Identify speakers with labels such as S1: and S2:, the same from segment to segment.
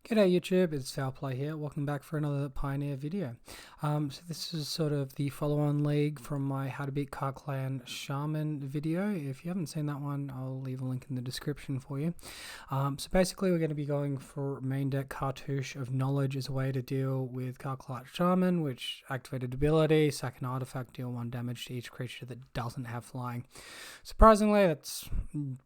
S1: G'day YouTube, it's Foulplay here. Welcome back for another Pioneer video. So this is sort of the follow-on league from my How to Beat Card Clan Shaman video. If you haven't seen that one, I'll leave a link in the description for you. So basically we're going to be going for main deck Cartouche of Knowledge as a way to deal with Card Clan Shaman, which activated ability, sack an artifact, deal 1 damage to each creature that doesn't have flying. Surprisingly, that's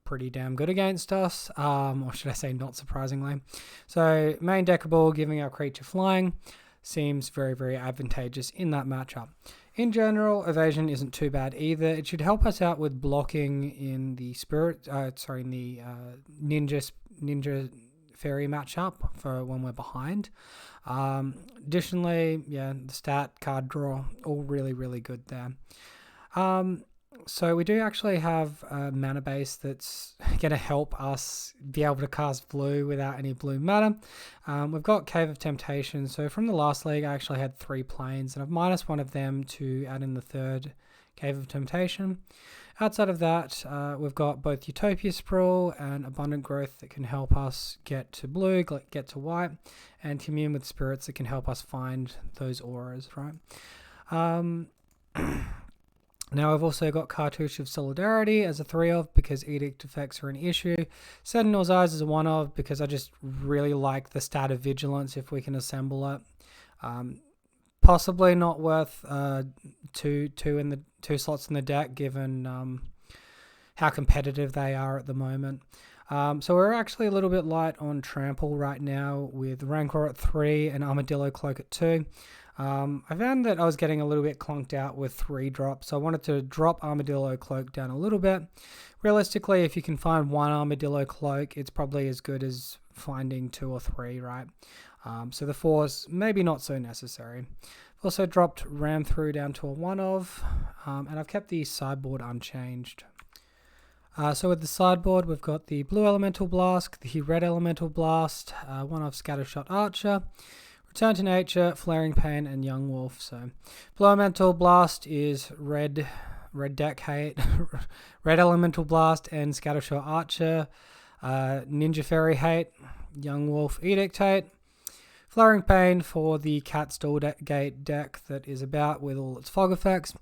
S1: pretty damn good against us, or should I say not surprisingly. So main deckable, giving our creature flying, seems very, very advantageous in that matchup. In general, evasion isn't too bad either. It should help us out with blocking in the ninja fairy matchup for when we're behind. Additionally, yeah, the stat, card draw, all really, really good there. So we do actually have a mana base that's going to help us be able to cast blue without any blue mana. We've got Cave of Temptation. So from the last league, I actually had 3 planes, and I've minus one of them to add in the third Cave of Temptation. Outside of that, we've got both Utopia Sprawl and Abundant Growth that can help us get to blue, get to white, and Commune with Spirits that can help us find those auras, right? Now I've also got Cartouche of Solidarity as a 3 of because Edict effects are an issue. Sentinel's Eyes as a 1 of because I just really like the stat of Vigilance if we can assemble it. Possibly not worth two slots in the deck given how competitive they are at the moment. So we're actually a little bit light on Trample right now with Rancor at 3 and Armadillo Cloak at 2. I found that I was getting a little bit clunked out with 3 drops, so I wanted to drop Armadillo Cloak down a little bit. Realistically, if you can find 1 Armadillo Cloak, it's probably as good as finding 2 or 3, right? So the 4's maybe not so necessary. Also dropped Ram Through down to a 1 of, and I've kept the sideboard unchanged. So with the sideboard, we've got the Blue Elemental Blast, the Red Elemental Blast, 1 of Scattershot Archer, Return to Nature, Flaring Pain, and Young Wolf. So Blue Elemental Blast is red deck hate, Red Elemental Blast and Scattershot Archer, Ninja Fairy hate, Young Wolf Edict hate, Flaring Pain for the Cat Gate deck that is about with all its fog effects,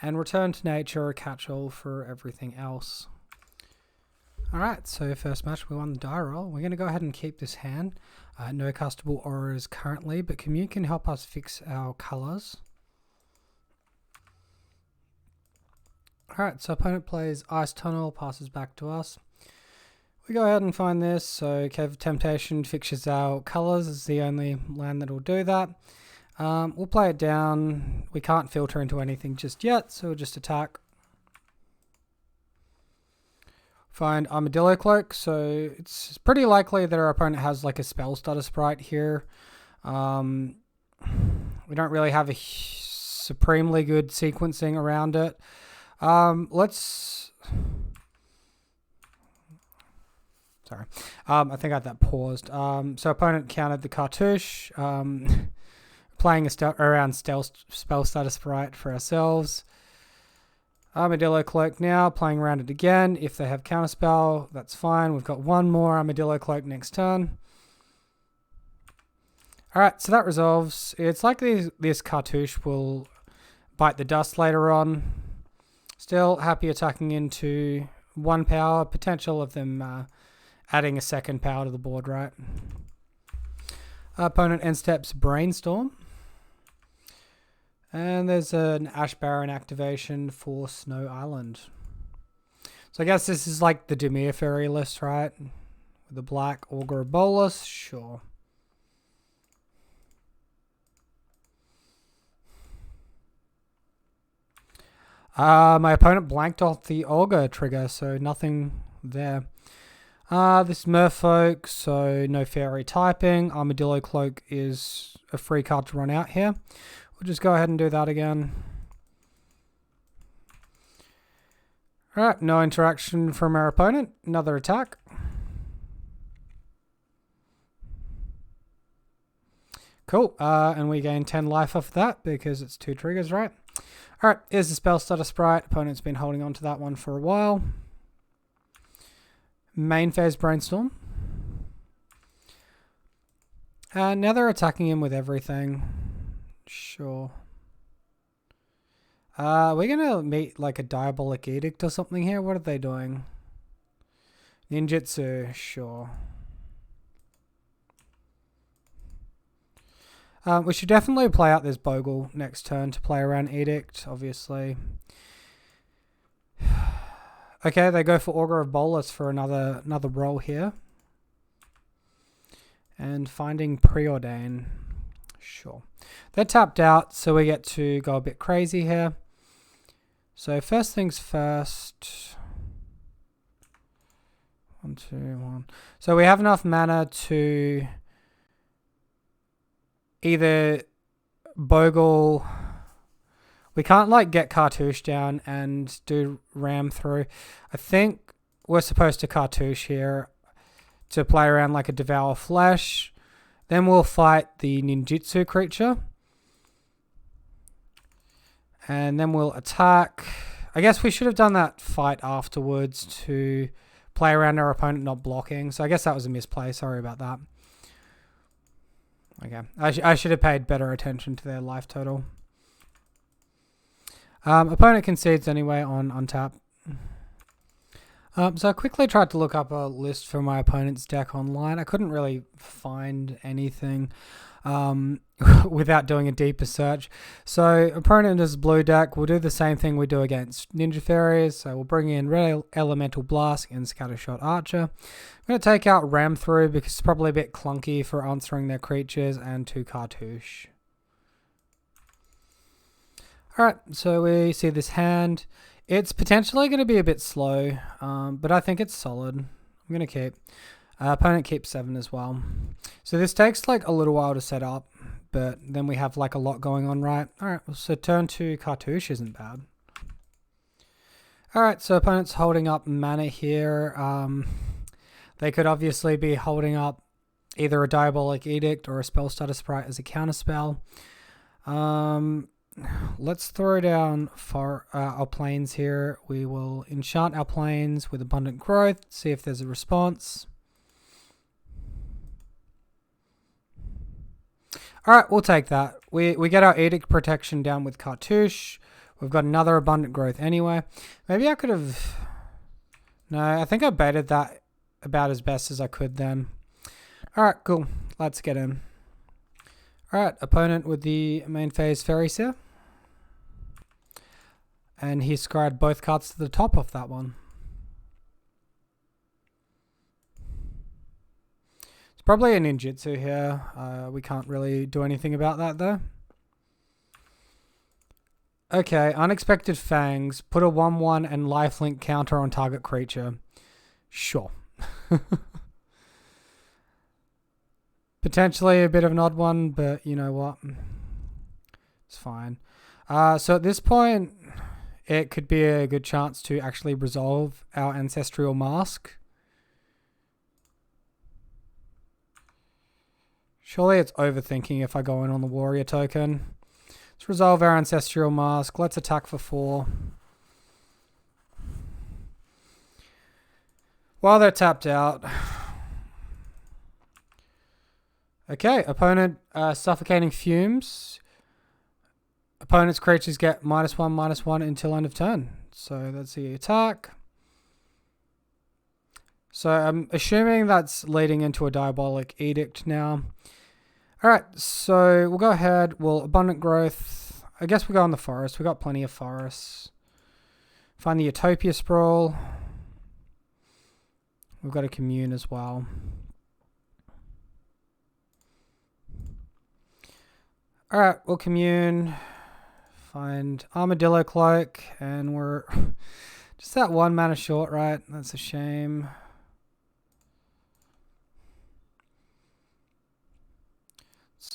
S1: and Return to Nature, a catch-all for everything else. Alright, so first match we won the die roll. We're going to go ahead and keep this hand. No castable auras currently, but Commune can help us fix our colours. Alright, so opponent plays Ice Tunnel, passes back to us. We go ahead and find this, so Cave of Temptation fixes our colours, is the only land that will do that. We'll play it down. We can't filter into anything just yet, so we'll just attack. Find Armadillo Cloak, so it's pretty likely that our opponent has like a spell stutter sprite here. We don't really have a supremely good sequencing around it. I think I had that paused. So opponent countered the Cartouche, playing around spell stutter sprite for ourselves. Armadillo Cloak now, playing around it again. If they have counterspell, that's fine. We've got 1 more Armadillo Cloak next turn. Alright, so that resolves. It's likely this Cartouche will bite the dust later on. Still happy attacking into 1 power. Potential of them adding a 2nd power to the board, right? Opponent end steps Brainstorm. And there's an Ash Baron activation for Snow Island. So I guess this is like the Dimir fairy list, right? With the black Augur of Bogles, sure. My opponent blanked off the Augur trigger, so nothing there. This Merfolk, so no fairy typing. Armadillo Cloak is a free card to run out here. We'll just go ahead and do that again. Alright, no interaction from our opponent. Another attack. Cool, and we gain 10 life off that because it's 2 triggers, right? Alright, here's the Spell Stutter Sprite. Opponent's been holding on to that one for a while. Main phase Brainstorm. Now they're attacking him with everything. Sure. We're gonna meet like a Diabolic Edict or something here. What are they doing? Ninjutsu, sure. We should definitely play out this Bogle next turn to play around Edict, obviously. Okay, they go for Augur of Bolus for another roll here. And finding Preordain. Sure. They're tapped out, so we get to go a bit crazy here. So first things first. 1, 2, 1. So we have enough mana to either Bogle. We can't like get Cartouche down and do Ram through. I think we're supposed to Cartouche here to play around like a Devour Flesh. Then we'll fight the ninjutsu creature. And then we'll attack. I guess we should have done that fight afterwards to play around our opponent not blocking. So I guess that was a misplay. Sorry about that. Okay. I should have paid better attention to their life total. Opponent concedes anyway on untap. So I quickly tried to look up a list for my opponent's deck online. I couldn't really find anything without doing a deeper search. So opponent is blue deck. We'll do the same thing we do against Ninja Faeries. So we'll bring in Red Elemental Blast and Scattershot Archer. I'm going to take out Ram through because it's probably a bit clunky for answering their creatures, and 2 Cartouche. Alright, so we see this hand. It's potentially going to be a bit slow, but I think it's solid. I'm going to keep. Opponent keeps 7 as well. So this takes like a little while to set up, but then we have like a lot going on, right? Alright, so turn 2 Cartouche isn't bad. Alright, so opponent's holding up mana here. They could obviously be holding up either a Diabolic Edict or a Spellstutter Sprite as a counterspell. Let's throw down for our planes here. We will enchant our planes with Abundant Growth, see if there's a response. Alright, we'll take that. We get our Edict protection down with Cartouche. We've got another Abundant Growth anyway. Maybe I could have... No, I think I baited that about as best as I could then. Alright, cool. Let's get in. Alright, opponent with the main phase Faeries here. And he scried both cards to the top of that one. It's probably a ninjutsu here. We can't really do anything about that though. Okay, Unexpected Fangs. Put a 1/1 and lifelink counter on target creature. Sure. Potentially a bit of an odd one, but you know what? It's fine. So at this point, it could be a good chance to actually resolve our Ancestral Mask. Surely it's overthinking if I go in on the Warrior token. Let's resolve our Ancestral Mask. Let's attack for 4. While they're tapped out. Okay, opponent Suffocating Fumes. Opponent's creatures get -1/-1 until end of turn. So that's the attack. So I'm assuming that's leading into a Diabolic Edict now. Alright, so we'll go ahead. We'll Abundant Growth. I guess we'll go on the forest. We've got plenty of forests. Find the Utopia Sprawl. We've got a Commune as well. Alright, we'll Commune. Find Armadillo Cloak. And we're just that 1 mana short, right? That's a shame.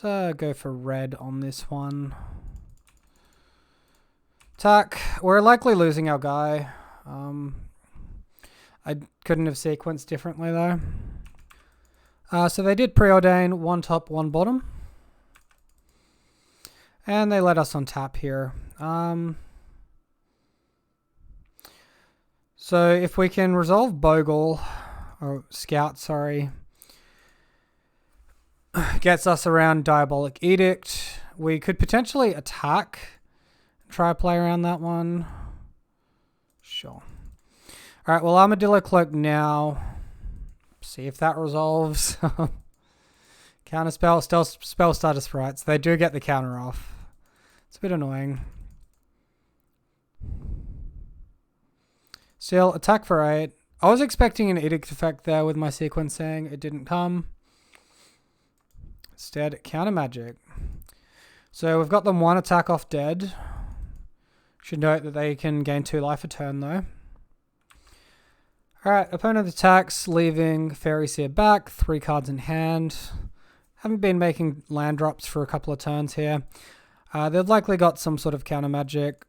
S1: Let's go for red on this one. Attack. We're likely losing our guy. I couldn't have sequenced differently though. So they did preordain 1 top, 1 bottom. And they let us on tap here. So if we can resolve Bogle, or Scout, sorry. gets us around Diabolic Edict. We could potentially attack. Try to play around that one. Sure. Alright, well, Armadillo Cloak now. See if that resolves. Counterspell, spell starter sprites. They do get the counter off. It's a bit annoying. Still, attack for 8. I was expecting an edict effect there with my sequencing. It didn't come. Instead, counter magic. So we've got them 1 attack off dead. Should note that they can gain 2 life a turn though. Alright, opponent attacks, leaving Faeries here back. 3 cards in hand. Haven't been making land drops for a couple of turns here. They've likely got some sort of counter magic.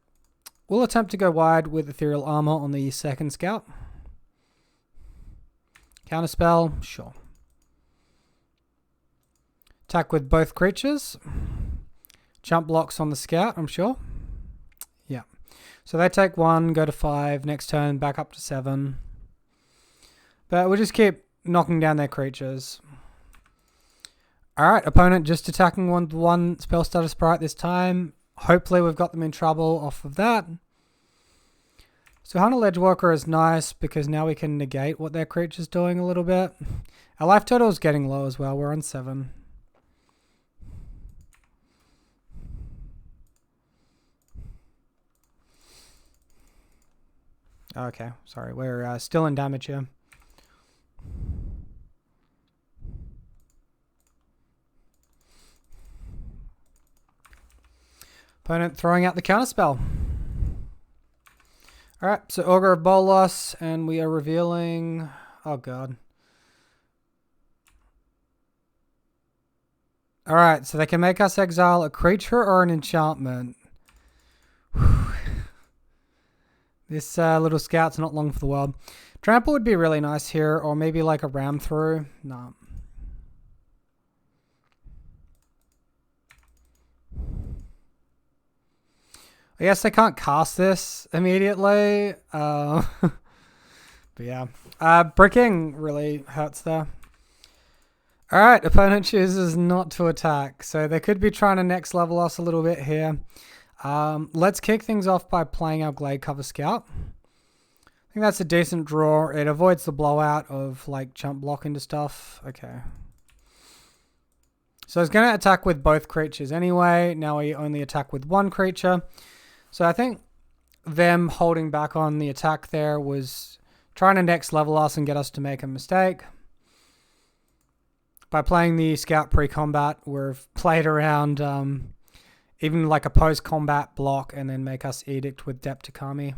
S1: We'll attempt to go wide with Ethereal Armor on the second scout. Counterspell, sure. Attack with both creatures. Jump blocks on the scout, I'm sure. Yeah. So they take 1, go to 5. Next turn, back up to 7. But we'll just keep knocking down their creatures. Alright, opponent just attacking one spell starter sprite this time. Hopefully we've got them in trouble off of that. So Hunter Ledgewalker is nice because now we can negate what their creature's doing a little bit. Our life total is getting low as well. We're on 7. Okay, sorry. We're still in damage here. Opponent throwing out the counterspell. Alright, so Augur of Bolas, and we are revealing... Oh god. Alright, so they can make us exile a creature or an enchantment. This little scout's not long for the world. Trample would be really nice here, or maybe like a ram through. No. I guess they can't cast this immediately. But yeah. Bricking really hurts there. Alright, opponent chooses not to attack. So they could be trying to next level us a little bit here. Let's kick things off by playing our Glade Cover Scout. I think that's a decent draw. It avoids the blowout of like jump block into stuff. Okay. So it's going to attack with both creatures anyway. Now we only attack with one creature. So I think them holding back on the attack there was trying to next level us and get us to make a mistake. By playing the Scout pre-combat, we've played around even like a post-combat block and then make us Edict with Deptacami.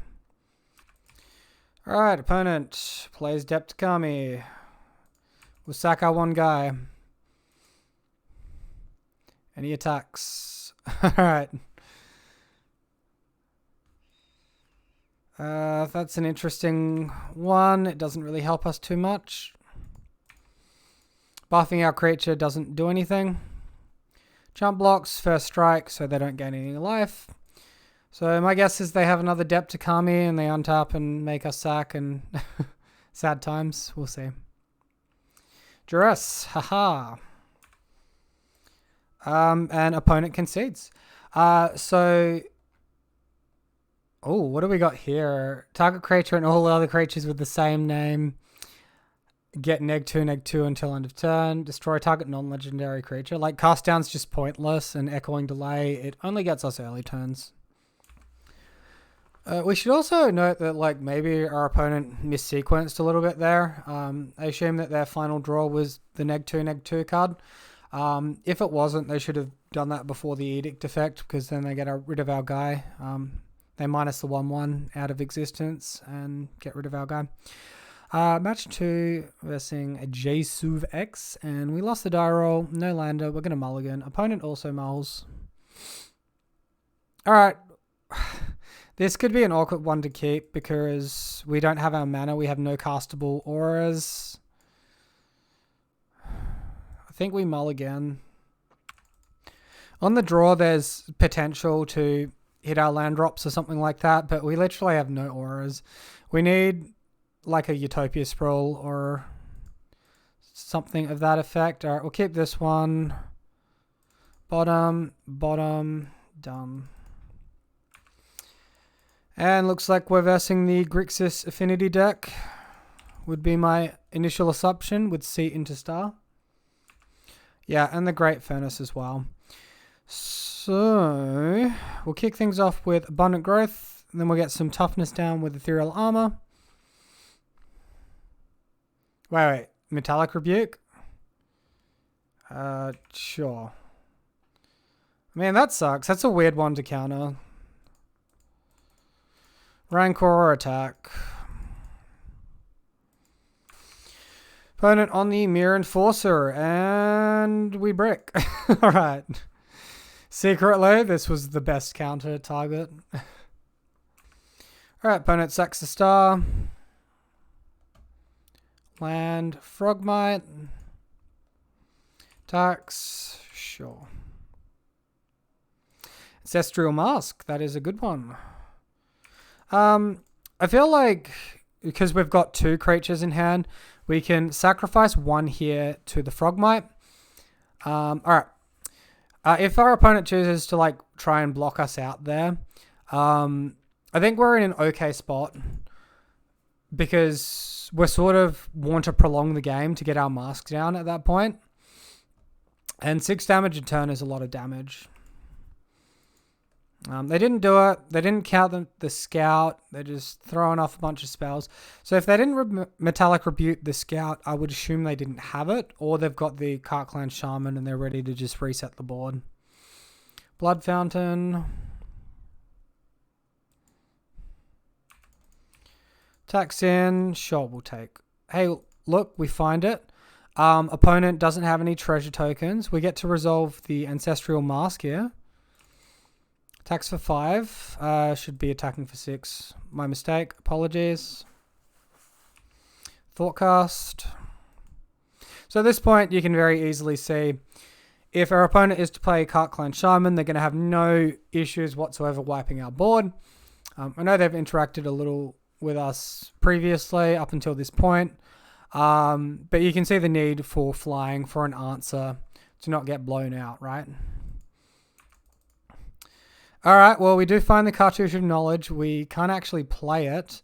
S1: Alright, opponent plays Deptacami. We'll sack our one guy. And he attacks. Alright. That's an interesting one. It doesn't really help us too much. Buffing our creature doesn't do anything. Jump blocks, first strike, so they don't gain any life. So my guess is they have another Deptacami and they untap and make us sack and sad times. We'll see. Duress, haha. And opponent concedes. So... Oh, what do we got here? Target creature and all other creatures with the same name get neg2 until end of turn. Destroy target non-legendary creature. Like, cast down's just pointless, and echoing delay, it only gets us early turns. We should also note that, like, maybe our opponent missequenced a little bit there. I assume that their final draw was the neg2 card. If it wasn't, they should have done that before the Edict effect, because then they get rid of our guy. They minus the 1/1 out of existence and get rid of our guy. Match 2 versus a J-Suv X, and we lost the die roll. No lander. We're going to mulligan. Opponent also mulls. Alright. This could be an awkward one to keep because we don't have our mana. We have no castable auras. I think we mulligan. On the draw, there's potential to hit our land drops or something like that, but we literally have no auras. We need like a Utopia Sprawl or something of that effect. All right, we'll keep this one. Bottom, done. And looks like we're versing the Grixis Affinity deck. Would be my initial assumption with Seat into Star. Yeah, and the Great Furnace as well. So, we'll kick things off with Abundant Growth. And then we'll get some toughness down with Ethereal Armor. Wait. Metallic Rebuke? Sure. Man, that sucks. That's a weird one to counter. Rancor attack. Opponent on the Mirror Enforcer, and we brick. Alright. Secretly, this was the best counter target. Alright, opponent sacks a star. Land, Frogmite. Attacks, sure. Ancestral Mask, that is a good one. I feel like because we've got 2 creatures in hand, we can sacrifice 1 here to the Frogmite. Alright. If our opponent chooses to like try and block us out there, I think we're in an okay spot because we sort of want to prolong the game to get our mask down at that point. And 6 damage a turn is a lot of damage. They didn't do it. They didn't count the scout. They're just throwing off a bunch of spells. So if they didn't Metallic Rebuke the scout, I would assume they didn't have it. Or they've got the Cartclan Shaman and they're ready to just reset the board. Blood Fountain. Attacks in. Sure, we'll take. Hey, look, we find it. Opponent doesn't have any treasure tokens. We get to resolve the Ancestral Mask here. Attacks for 5. Should be attacking for 6. My mistake. Apologies. Thoughtcast. So at this point, you can very easily see if our opponent is to play Cartclan Shaman, they're going to have no issues whatsoever wiping our board. I know they've interacted a little with us previously up until this point. But you can see the need for flying for an answer to not get blown out, right? Alright, well, we do find the Cartouche of Knowledge. We can't actually play it.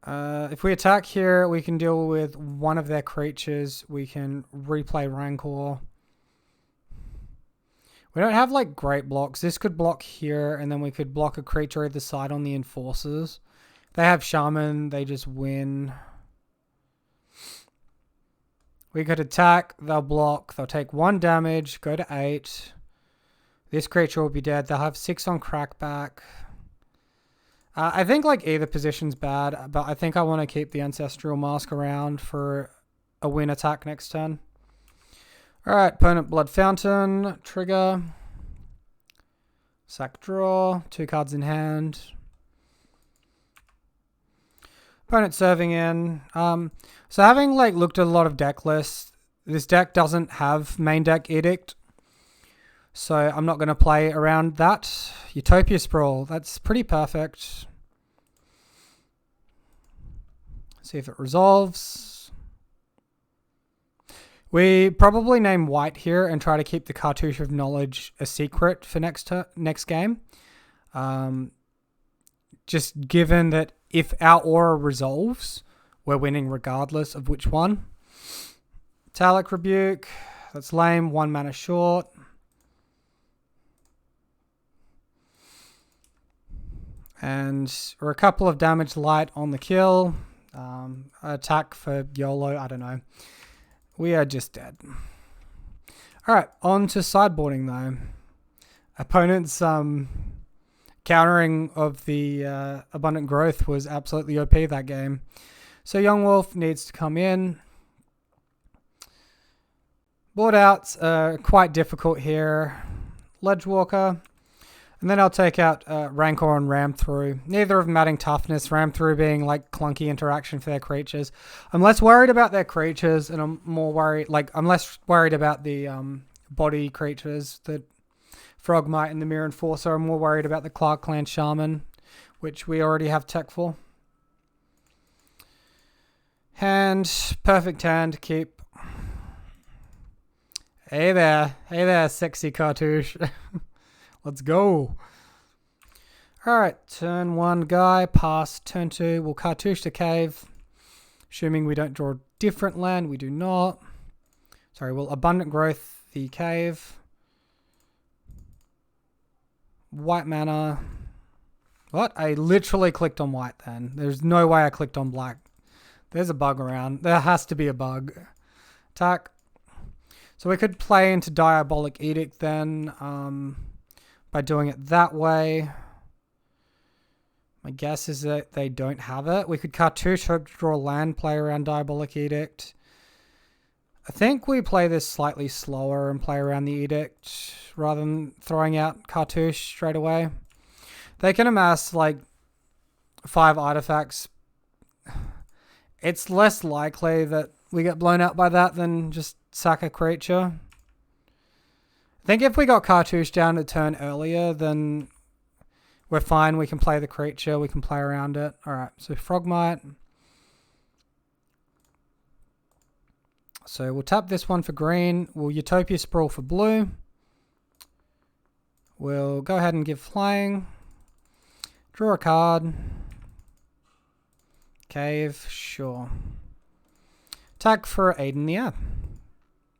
S1: If we attack here, we can deal with one of their creatures. We can replay Rancor. We don't have, like, great blocks. This could block here, and then we could block a creature either side on the Enforcers. If they have Shaman, they just win. We could attack, they'll block, they'll take 1 damage, go to 8. This creature will be dead. They'll have 6 on crackback. I think like either position's bad, but I think I want to keep the Ancestral Mask around for a win attack next turn. Alright, opponent Blood Fountain, trigger. Sack draw, 2 cards in hand. Opponent serving in. So having like looked at a lot of deck lists, this deck doesn't have main deck Edict. So I'm not going to play around that. Utopia Sprawl, that's pretty perfect. See if it resolves. We probably name white here and try to keep the Cartouche of Knowledge a secret for next game. Just given that if our aura resolves, we're winning regardless of which one. Metallic Rebuke, that's lame, 1 mana short. And we're a couple of damage light on the kill. Attack for YOLO, I don't know. We are just dead. Alright, on to sideboarding though. Opponent's countering of the Abundant Growth was absolutely OP that game. So Young Wolf needs to come in. Board outs are quite difficult here. Ledgewalker. And then I'll take out Rancor and Ram Through. Neither of them adding toughness. Ram Through being like clunky interaction for their creatures. I'm less worried about their creatures, and I'm less worried about the body creatures, the Frogmite and the Mirror Enforcer. I'm more worried about the Cartclan Shaman, which we already have tech for. Hand, perfect hand, keep. Hey there, sexy cartouche. Let's go. Alright, turn 1 guy, pass. Turn 2, we'll cartouche the cave. Assuming we don't draw a different land, we do not. Sorry, we'll abundant growth the cave. White mana. What? I literally clicked on white then. There's no way I clicked on black. There's a bug around. There has to be a bug. Attack. So we could play into Diabolic Edict then by doing it that way. My guess is that they don't have it. We could cartouche, hope to draw land, play around Diabolic Edict. I think we play this slightly slower and play around the Edict rather than throwing out cartouche straight away. They can amass like 5 artifacts. It's less likely that we get blown out by that than just sack a creature. I think if we got cartouche down a turn earlier, then we're fine. We can play the creature. We can play around it. Alright, so Frogmite. So we'll tap this one for green. We'll Utopia Sprawl for blue. We'll go ahead and give flying. Draw a card. Cave, sure. Attack for 8 in the air.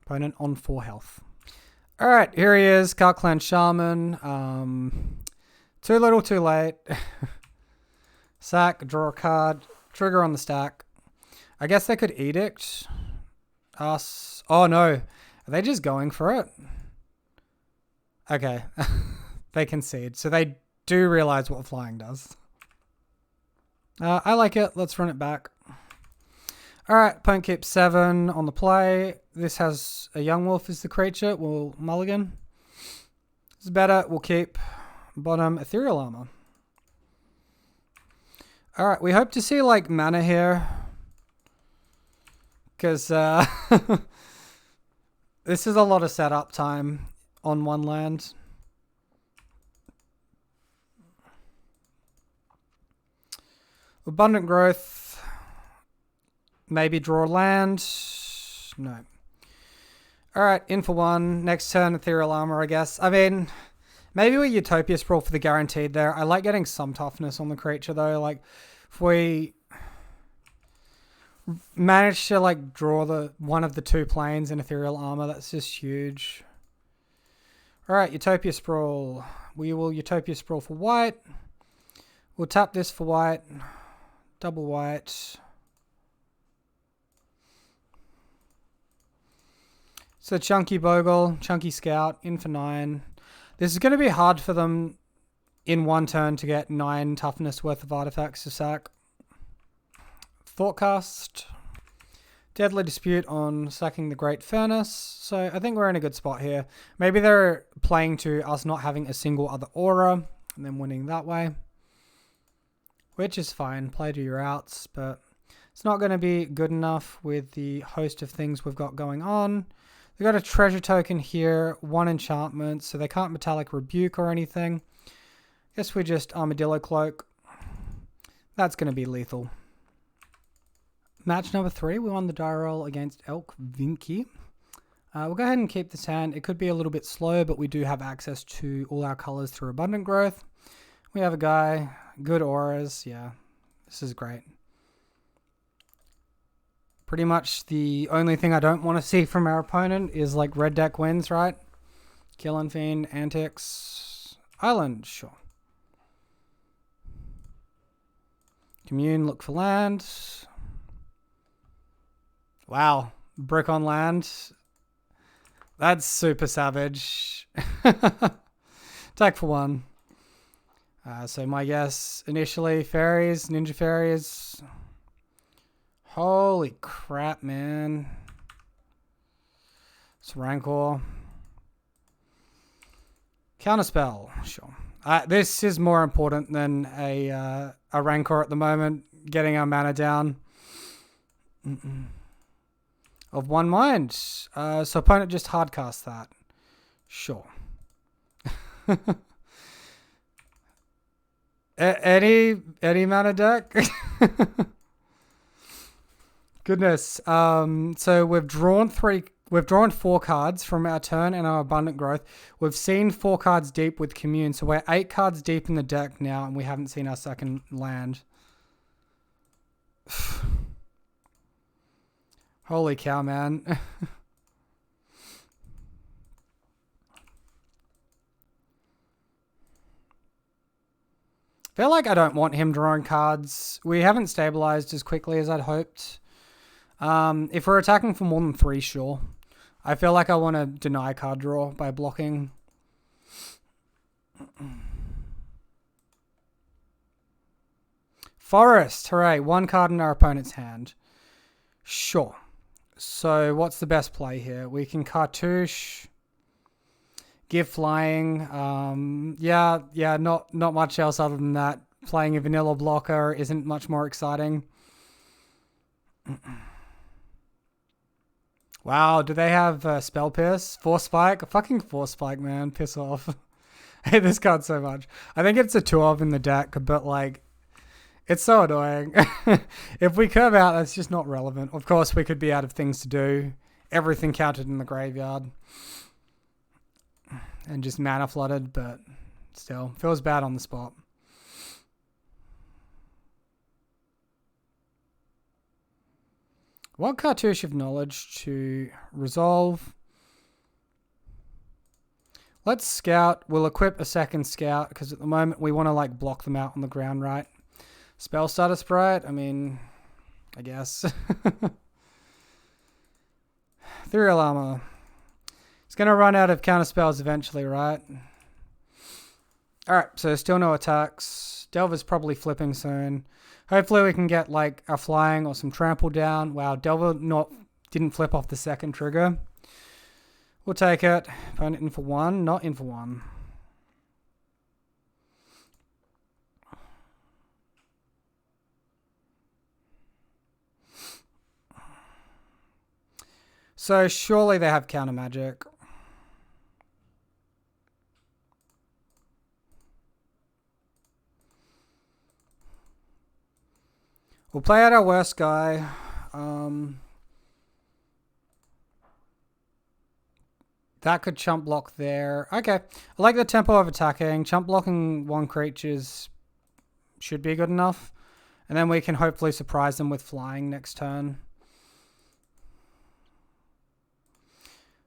S1: Opponent on 4 health. Alright, here he is, Karkland Shaman. Too little, too late. Sack, draw a card, trigger on the stack. I guess they could Edict us. Oh no, are they just going for it? Okay, they concede. So they do realize what flying does. I like it. Let's run it back. Alright, opponent keeps 7 on the play. This has a Young Wolf as the creature. We'll mulligan. This is better. We'll keep bottom Ethereal Armor. Alright, we hope to see like mana here. Because this is a lot of setup time on one land. Abundant growth. Maybe draw land. No. Alright, in for 1. Next turn, Ethereal Armor, I guess. I mean, maybe we Utopia Sprawl for the guaranteed there. I like getting some toughness on the creature, though. Like, if we manage to, like, draw one of the 2 planes in Ethereal Armor, that's just huge. Alright, Utopia Sprawl. We will Utopia Sprawl for white. We'll tap this for white. Double white. So Chunky Bogle, Chunky Scout, in for 9. This is going to be hard for them in 1 turn to get 9 toughness worth of artifacts to sack. Thoughtcast. Deadly Dispute on sacking the Great Furnace. So I think we're in a good spot here. Maybe they're playing to us not having a single other aura and then winning that way. Which is fine. Play to your outs, but it's not going to be good enough with the host of things we've got going on. They've got a treasure token here, 1 enchantment, so they can't Metallic Rebuke or anything. Guess we just Armadillo Cloak. That's going to be lethal. Match number 3, we won the die roll against Elk Vinky. We'll go ahead and keep this hand. It could be a little bit slow, but we do have access to all our colors through Abundant Growth. We have a guy, good auras, yeah, this is great. Pretty much the only thing I don't want to see from our opponent is like red deck wins, right? Killing Fiend, Antics, Island, sure. Commune, look for land. Wow, brick on land. That's super savage. Attack for 1. So my guess initially, Faeries, Ninja Faeries. Holy crap, man. It's Rancor. Counterspell, sure. This is more important than a Rancor at the moment. Getting our mana down. Of 1 mind. So opponent just hardcast that. Sure. Any mana deck? Goodness. So we've drawn 4 cards from our turn and our Abundant Growth. We've seen 4 cards deep with Commune, so we're 8 cards deep in the deck now, and we haven't seen our second land. Holy cow, man. Feel like I don't want him drawing cards. We haven't stabilized as quickly as I'd hoped. If we're attacking for more than 3, sure. I feel like I want to deny card draw by blocking. Forest, hooray, 1 card in our opponent's hand. Sure. So what's the best play here? We can cartouche, give flying. Yeah, not much else other than that. Playing a vanilla blocker isn't much more exciting. Wow, do they have Spell Pierce? Force Spike? Fucking Force Spike, man. Piss off. I hate this card so much. I think it's a 2-of in the deck, but like, it's so annoying. If we curve out, that's just not relevant. Of course, we could be out of things to do. Everything counted in the graveyard. And just mana flooded, but still, feels bad on the spot. One Cartouche of Knowledge to resolve. Let's scout. We'll equip a second scout because at the moment we want to like block them out on the ground, right? Spell Starter Sprite, I mean, I guess. Ethereal Armor. It's going to run out of counter spells eventually, right? Alright, so still no attacks. Delver's probably flipping soon. Hopefully we can get like a flying or some trample down. Wow, Delver didn't flip off the second trigger. We'll take it. Opponent in for 1, not in for 1. So surely they have counter magic. We'll play out our worst guy. That could chump block there. Okay. I like the tempo of attacking. Chump blocking 1 creatures should be good enough. And then we can hopefully surprise them with flying next turn.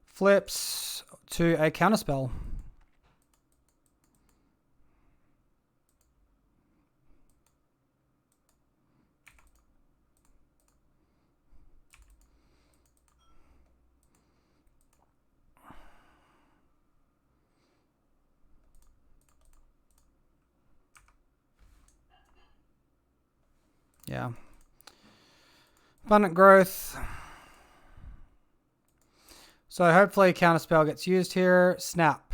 S1: Flips to a counterspell. Yeah. Abundant Growth. So hopefully counterspell gets used here. Snap.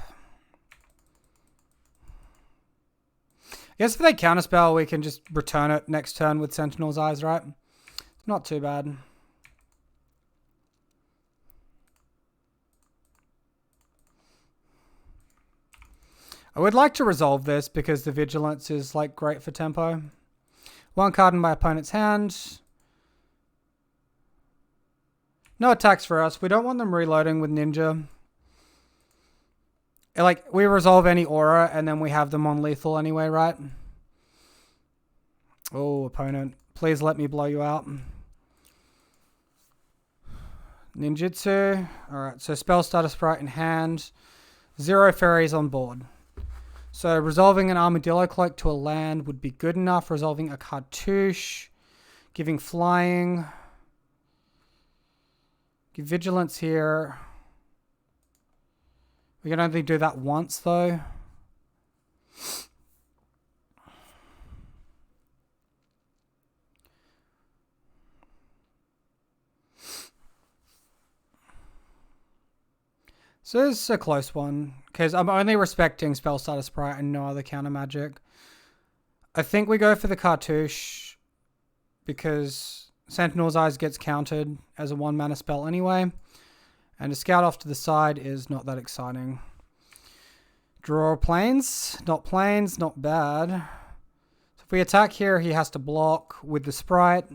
S1: I guess if they counterspell, we can just return it next turn with Sentinel's Eyes, right? Not too bad. I would like to resolve this because the Vigilance is like great for tempo. 1 card in my opponent's hand. No attacks for us. We don't want them reloading with Ninja. Like, we resolve any aura and then we have them on lethal anyway, right? Oh, opponent. Please let me blow you out. Ninjutsu. Alright, so Spell Starter Sprite in hand. 0 fairies on board. So resolving an Armadillo Cloak to a land would be good enough. Resolving a Cartouche. Giving flying. Give Vigilance here. We can only do that once though. So this is a close one, because I'm only respecting Spell Starter Sprite and no other counter magic. I think we go for the Cartouche, because Sentinel's Eyes gets countered as a 1 mana spell anyway, and a Scout off to the side is not that exciting. Draw planes, not bad. So if we attack here, he has to block with the Sprite.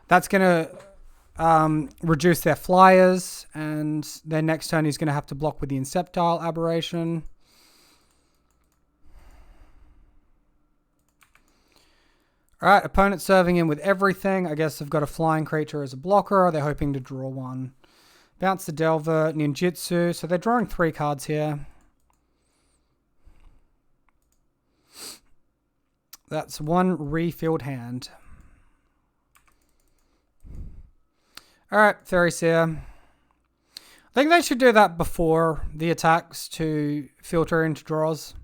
S1: That's going to reduce their flyers, and their next turn he's going to have to block with the Inceptile Aberration. Alright, opponent serving in with everything. I guess they've got a flying creature as a blocker, or they're hoping to draw one. Bounce the Delver, Ninjutsu. So they're drawing 3 cards here. That's 1 refilled hand. Alright, Faeries here. I think they should do that before the attacks to filter into draws.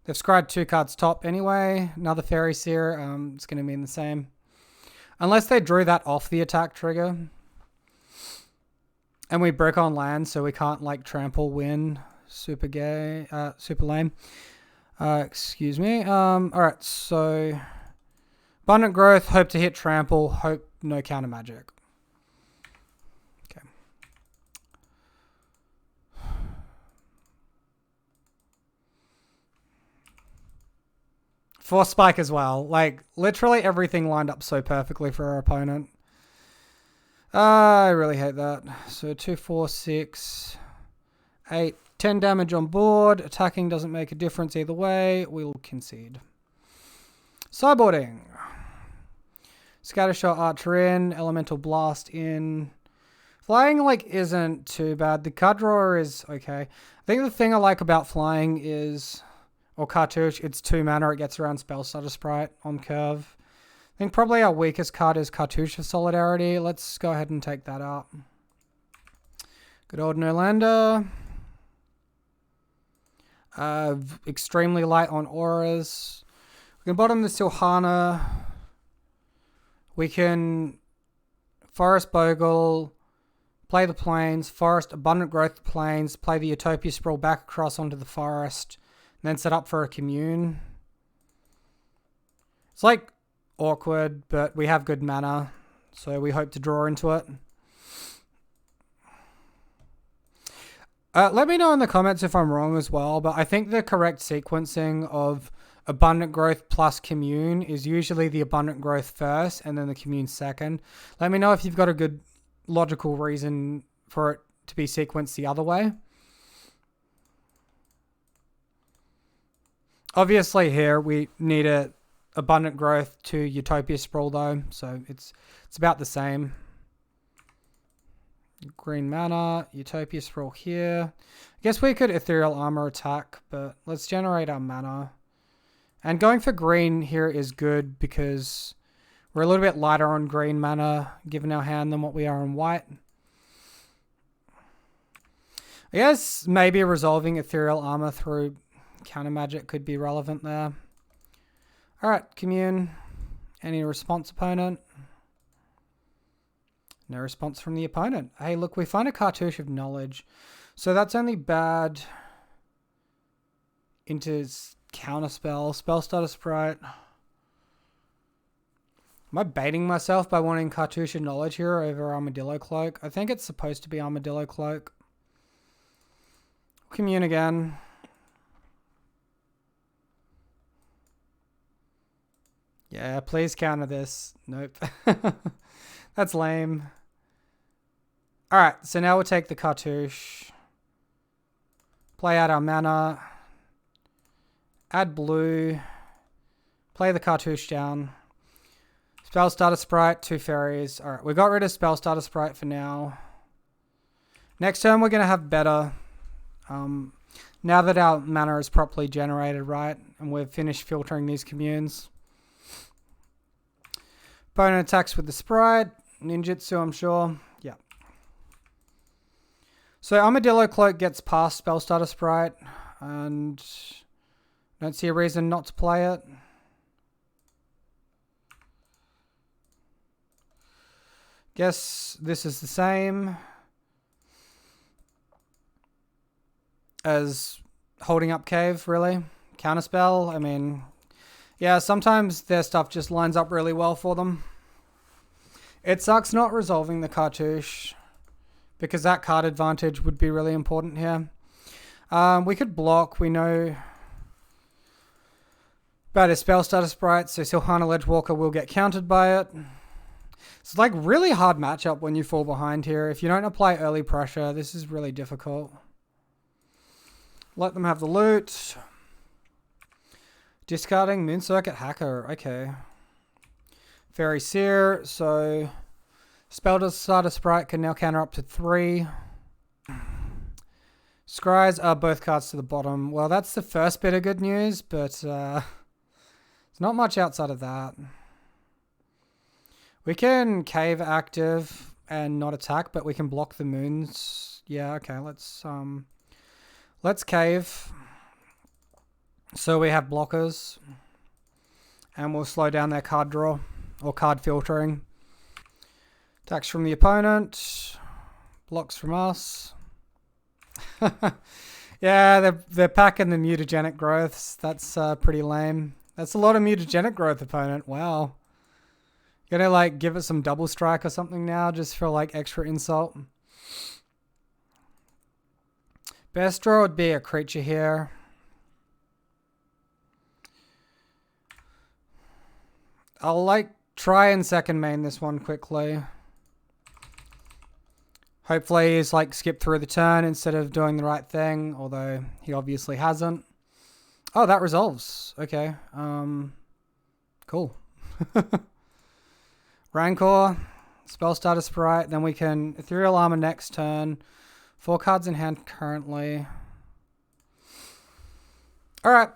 S1: They've scryed 2 cards top anyway. Another Faeries here. It's going to mean the same. Unless they drew that off the attack trigger. And we broke on land, so we can't, like, trample win. Super gay. Super lame. Excuse me. Alright, so... Abundant Growth, hope to hit trample, hope no counter magic. Okay. Force Spike as well. Like, literally everything lined up so perfectly for our opponent. I really hate that. So 2, 4, 6, 8, 10 damage on board. Attacking doesn't make a difference either way. We'll concede. Sideboarding. Scattershot Archer in. Elemental Blast in. Flying, like, isn't too bad. The card drawer is okay. I think the thing I like about flying is... Or Cartouche, it's 2 mana, it gets around Spellstutter Sprite on curve. I think probably our weakest card is Cartouche of Solidarity. Let's go ahead and take that out. Good old Nolander. Extremely light on auras. We can bottom the Silhana. We can Forest Bogle, play the Plains, Forest Abundant Growth Plains, play the Utopia Sprawl back across onto the Forest. Then set up for a commune. It's like awkward, but we have good mana, so we hope to draw into it. Let me know in the comments if I'm wrong as well, but I think the correct sequencing of Abundant Growth plus Commune is usually the Abundant Growth first and then the Commune second. Let me know if you've got a good logical reason for it to be sequenced the other way. Obviously here we need a Abundant Growth to Utopia Sprawl though, so it's about the same. Green mana, Utopia Sprawl here. I guess we could Ethereal Armor attack, but let's generate our mana. And going for green here is good because we're a little bit lighter on green mana given our hand than what we are on white. I guess maybe resolving Ethereal Armor through counter magic could be relevant there. Alright, Commune. Any response, opponent? No response from the opponent. Hey, look, we find a Cartouche of Knowledge. So that's only bad into Counterspell, Spellstutter Sprite. Am I baiting myself by wanting Cartouche of Knowledge here over Armadillo Cloak? I think it's supposed to be Armadillo Cloak. Commune again. Yeah, please counter this. Nope. That's lame. Alright, so now we'll take the Cartouche. Play out our mana. Add blue. Play the Cartouche down. Spellstutter Sprite, 2 Faeries. Alright, we got rid of Spellstutter Sprite for now. Next turn we're going to have better. Now that our mana is properly generated, right? And we've finished filtering these communes. Opponent attacks with the Sprite. Ninjutsu, I'm sure. Yeah. So Armadillo Cloak gets past Spellstutter Sprite. And don't see a reason not to play it. Guess this is the same as holding up Cave, really. Counterspell, I mean... Yeah, sometimes their stuff just lines up really well for them. It sucks not resolving the Cartouche, because that card advantage would be really important here. We could block. We know about his Spellstutter Sprite, so Silhana Ledgewalker will get countered by it. It's like really hard matchup when you fall behind here. If you don't apply early pressure, this is really difficult. Let them have the loot. Discarding Moon Circuit Hacker. Okay. Fairy Seer. So Spell Starter Sprite can now counter up to 3. Scries are both cards to the bottom. Well, that's the first bit of good news, but there's not much outside of that. We can cave active and not attack, but we can block the moons. Yeah, okay, let's cave. So we have blockers. And we'll slow down their card draw or card filtering. Attacks from the opponent. Blocks from us. Yeah, they're packing the mutagenic growths. That's pretty lame. That's a lot of mutagenic growth, opponent. Wow. Gonna like give it some double strike or something now just for like extra insult. Best draw would be a creature here. I'll like try and second main this one quickly. Hopefully he's like skipped through the turn instead of doing the right thing, although he obviously hasn't. Oh, that resolves. Okay. Cool. Rancor, Spell Starter Sprite, then we can Ethereal Armor next turn. 4 cards in hand currently. Alright.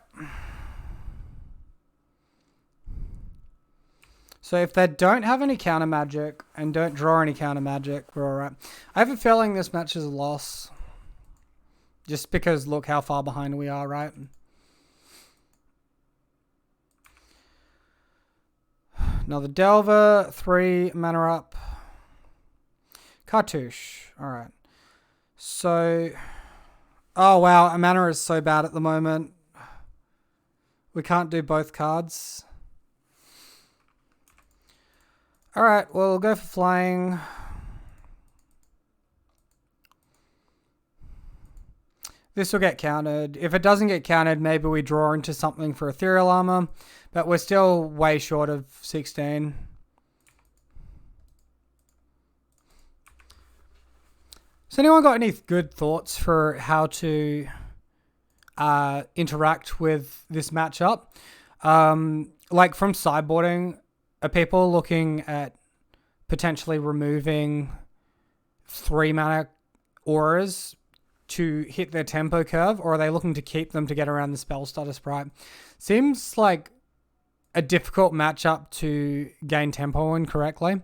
S1: So if they don't have any counter magic and don't draw any counter magic, we're alright. I have a feeling this match is a loss. Just because look how far behind we are, right? Another Delver, 3 mana up. Cartouche, alright. So, oh wow, a mana is so bad at the moment. We can't do both cards. Alright, we'll go for flying. This will get countered. If it doesn't get countered, maybe we draw into something for Ethereal Armor. But we're still way short of 16. Has anyone got any good thoughts for how to interact with this matchup? Like from sideboarding, are people looking at potentially removing 3 mana auras to hit their tempo curve, or are they looking to keep them to get around the Spell Starter Sprite? Seems like a difficult matchup to gain tempo in correctly.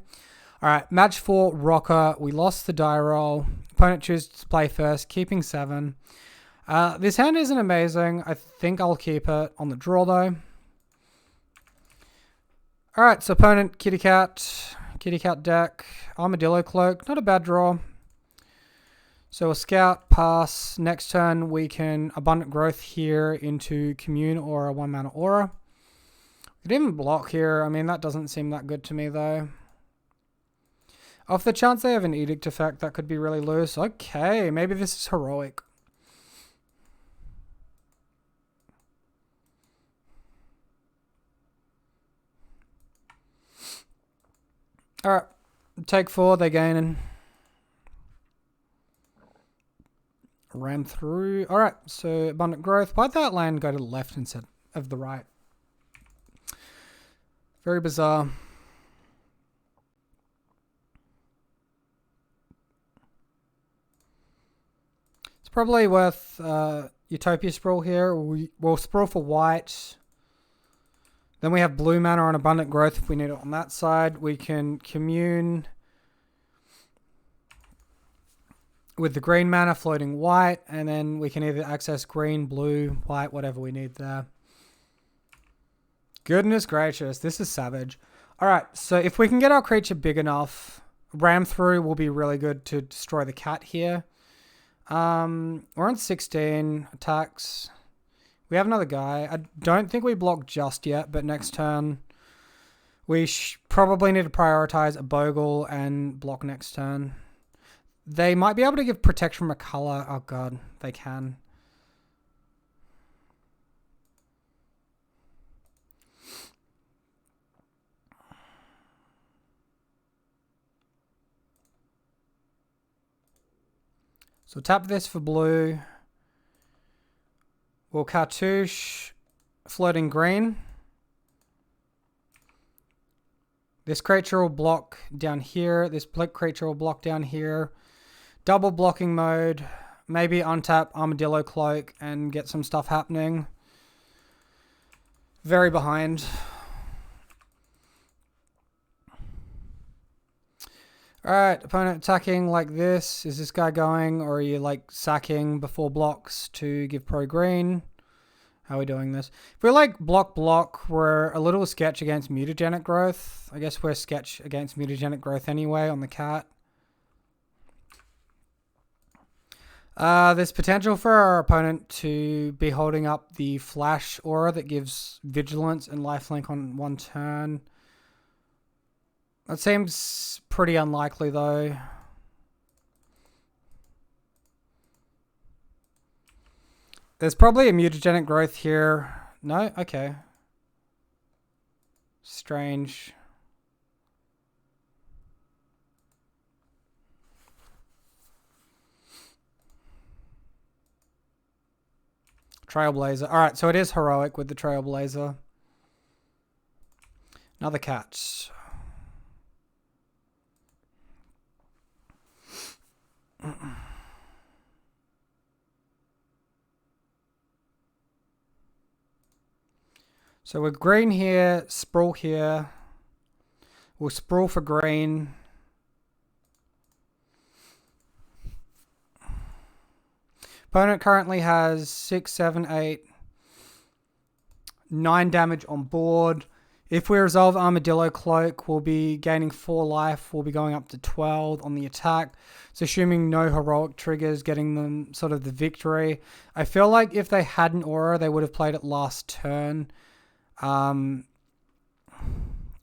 S1: Alright, match 4, Rocker. We lost the die roll. Opponent chooses to play first, keeping 7. This hand isn't amazing. I think I'll keep it on the draw though. Alright, so opponent, Kitty Cat deck, Armadillo Cloak, not a bad draw. So a scout, pass. Next turn we can Abundant Growth here into Commune or a 1 mana aura. We could even block here. I mean, that doesn't seem that good to me though. Off the chance they have an Edict effect, that could be really loose. Okay, maybe this is heroic. Alright, take 4, they're gaining. Ram through. Alright, so Abundant Growth. Why'd that land go to the left instead of the right? Very bizarre. It's probably worth Utopia Sprawl here. We'll sprawl for white. Then we have blue mana on Abundant Growth if we need it on that side. We can Commune with the green mana floating white, and then we can either access green, blue, white, whatever we need there. Goodness gracious, this is savage. Alright, so if we can get our creature big enough, ram through will be really good to destroy the cat here. We're on 16 attacks. We have another guy. I don't think we block just yet, but next turn we probably need to prioritize a Bogle and block next turn. They might be able to give protection from a color. Oh god, they can. So tap this for blue. We'll cartouche floating green. This creature will block down here. This black creature will block down here. Double blocking mode. Maybe untap Armadillo Cloak and get some stuff happening. Very behind. Alright, opponent attacking like this. Is this guy going, or are you like sacking before blocks to give pro green? How are we doing this? If we're like block, we're a little sketch against mutagenic growth. I guess we're sketch against mutagenic growth anyway on the cat. There's potential for our opponent to be holding up the flash aura that gives vigilance and lifelink on one turn. That seems pretty unlikely though. There's probably a mutagenic growth here. No? Okay. Strange. Trailblazer. Alright, so it is heroic with the Trailblazer. Another cat. So we're green here, sprawl here. We'll sprawl for green. Opponent currently has 6, 7, 8, 9 damage on board. If we resolve Armadillo Cloak, we'll be gaining 4 life. We'll be going up to 12 on the attack. So assuming no heroic triggers, getting them sort of the victory. I feel like if they had an aura, they would have played it last turn. Even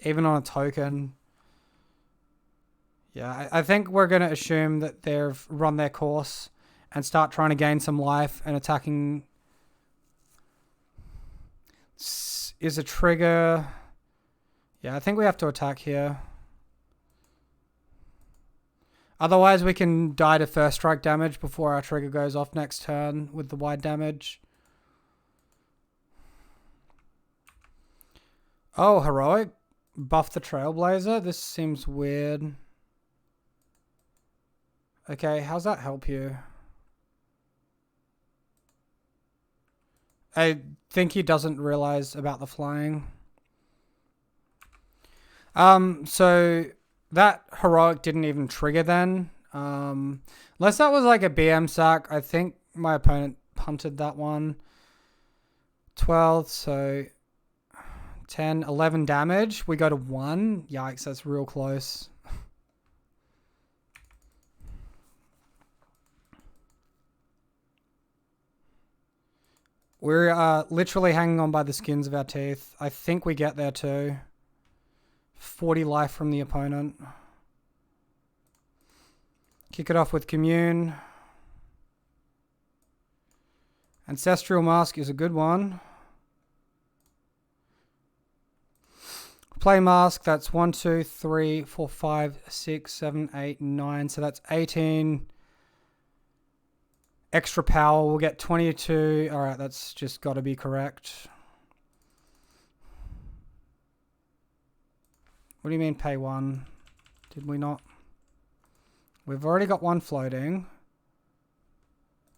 S1: on a token. Yeah, I think we're going to assume that they've run their course and start trying to gain some life and attacking. Is a trigger. Yeah, I think we have to attack here. Otherwise, we can die to first strike damage before our trigger goes off next turn with the wide damage. Oh, heroic. Buff the Trailblazer. This seems weird. Okay, how's that help you? I think he doesn't realize about the flying. So that heroic didn't even trigger then. Unless that was like a BM sack. I think my opponent punted that one. 12, so 10, 11 damage. We go to 1. Yikes, that's real close. We're literally hanging on by the skins of our teeth. I think we get there too. 40 life from the opponent. Kick it off with Commune. Ancestral Mask is a good one. Play Mask, that's 1, 2, 3, 4, 5, 6, 7, 8, 9. So that's 18. Extra power, we'll get 22. Alright, that's just got to be correct. What do you mean pay 1? Did we not? We've already got 1 floating.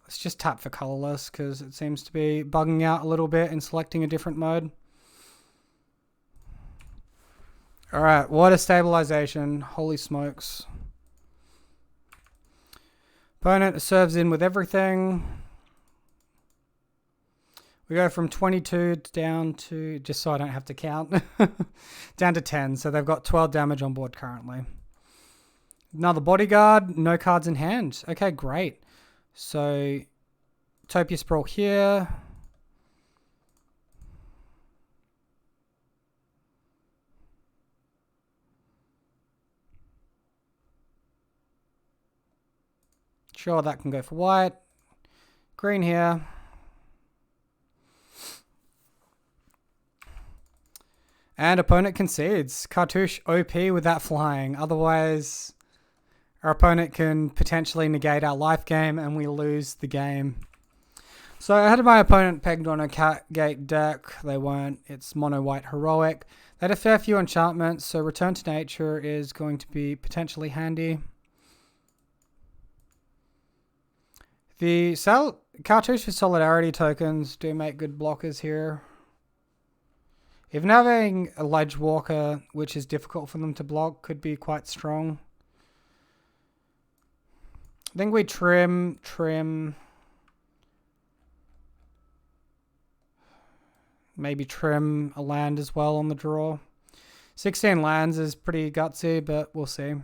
S1: Let's just tap for colorless because it seems to be bugging out a little bit and selecting a different mode. Alright, water stabilization. Holy smokes. Opponent serves in with everything. We go from 22 down to, just so I don't have to count, down to 10. So they've got 12 damage on board currently. Another bodyguard, no cards in hand. Okay, great. So Topia Sprawl here. Sure, that can go for white. Green here. And opponent concedes. Cartouche OP with that flying. Otherwise... our opponent can potentially negate our life gain and we lose the game. So I had my opponent pegged on a cat gate deck. They weren't. It's mono white heroic. They had a fair few enchantments, so Return to Nature is going to be potentially handy. The cartouche with Solidarity tokens do make good blockers here. Even having a Ledge Walker, which is difficult for them to block, could be quite strong. I think we trim. Maybe trim a land as well on the draw. 16 lands is pretty gutsy, but we'll see.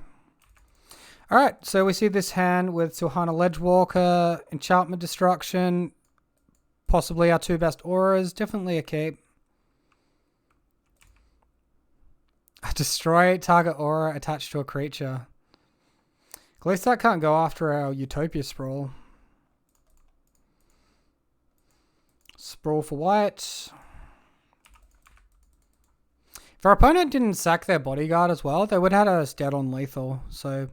S1: Alright, so we see this hand with Silhana Ledgewalker, Enchantment Destruction, possibly our two best auras, definitely a keep. Destroy target aura attached to a creature. At least that can't go after our Utopia Sprawl. Sprawl for white. If our opponent didn't sack their bodyguard as well, they would have had us dead on lethal. So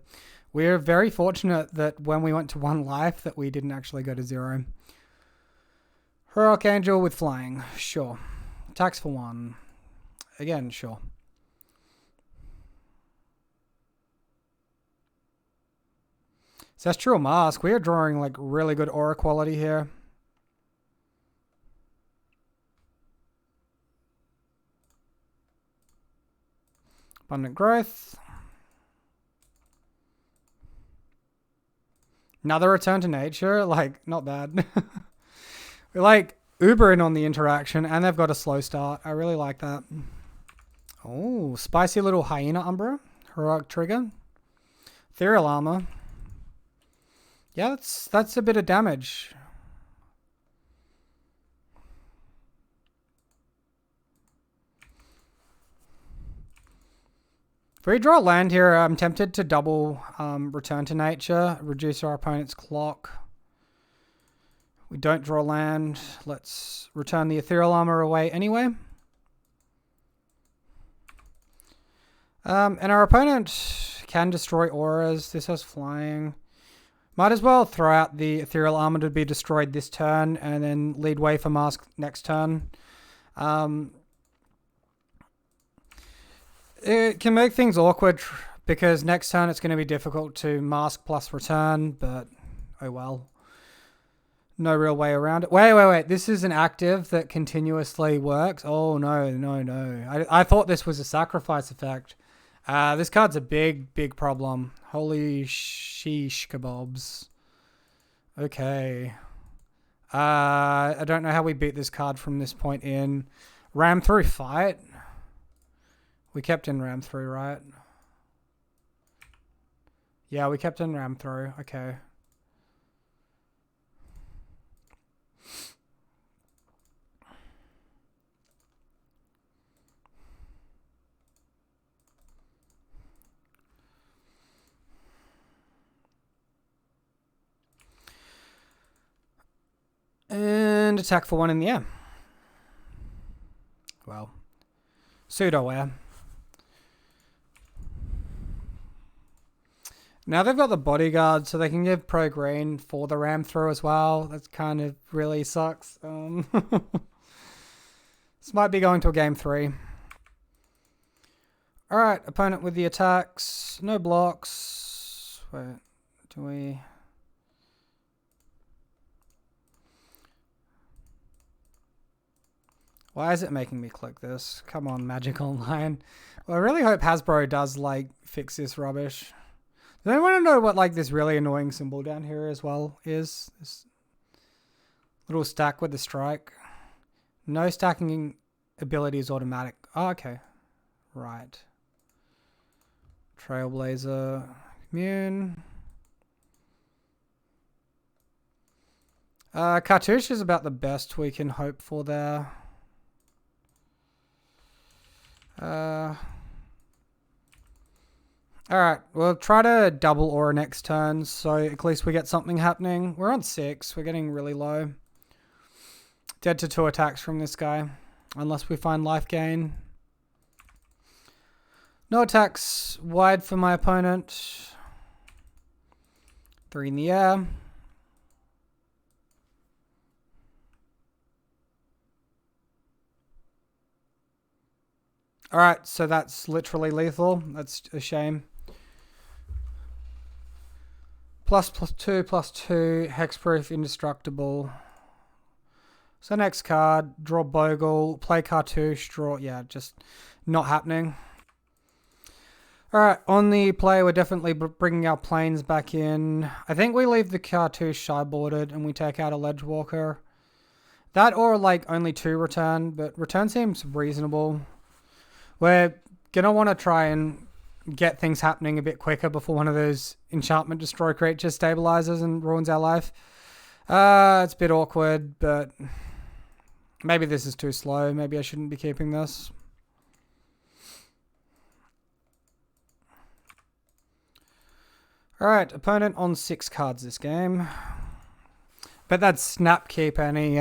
S1: we're very fortunate that when we went to 1 life that we didn't actually go to 0. Heroic Angel with flying. Sure. Attacks for 1. Again, sure. Ancestral Mask. We are drawing like really good aura quality here. Abundant Growth. Another Return to Nature. Like, not bad. We're like Ubering on the interaction and they've got a slow start. I really like that. Oh, spicy little Hyena Umbra. Heroic Trigger. Ethereal Armor. Yeah, that's a bit of damage. If we draw land here, I'm tempted to double Return to Nature, reduce our opponent's clock. We don't draw land. Let's return the Ethereal Armor away anyway. And our opponent can destroy auras. This has flying. Might as well throw out the Ethereal Armor to be destroyed this turn and then lead way for Mask next turn. It can make things awkward because next turn it's going to be difficult to Mask plus return, but oh well. No real way around it. Wait. This is an active that continuously works. Oh, no. I thought this was a sacrifice effect. This card's a big problem. Holy sheesh kebabs. Okay. I don't know how we beat this card from this point in. Ram through fight. We kept in ram through, right? Yeah, we kept in ram through. Okay. And attack for 1 in the air. Well, pseudo air. Now they've got the bodyguard, so they can give pro green for the ram throw as well. That's kind of really sucks. This might be going to a game 3. Alright, opponent with the attacks. No blocks. Wait, do we... Why is it making me click this? Come on, Magic Online. Well, I really hope Hasbro does, like, fix this rubbish. Does anyone know what, like, this really annoying symbol down here as well is? This little stack with the strike. No stacking ability is automatic. Oh, okay. Right. Trailblazer. Immune. Cartouche is about the best we can hope for there. Alright, we'll try to double aura next turn, so at least we get something happening. We're on 6, we're getting really low. Dead to 2 attacks from this guy, unless we find life gain. No attacks wide for my opponent. 3 in the air. Alright, so that's literally lethal. That's a shame. ++2, +2, hexproof, indestructible. So next card, draw Bogle, play cartouche, draw, yeah, just not happening. Alright, on the play, we're definitely bringing our planes back in. I think we leave the cartouche shy-boarded and we take out a Ledgewalker. That or like only 2 return, but return seems reasonable. We're going to want to try and get things happening a bit quicker before one of those enchantment destroy creatures stabilizes and ruins our life. It's a bit awkward, but maybe this is too slow. Maybe I shouldn't be keeping this. Alright, opponent on 6 cards this game. Bet that's snap keep any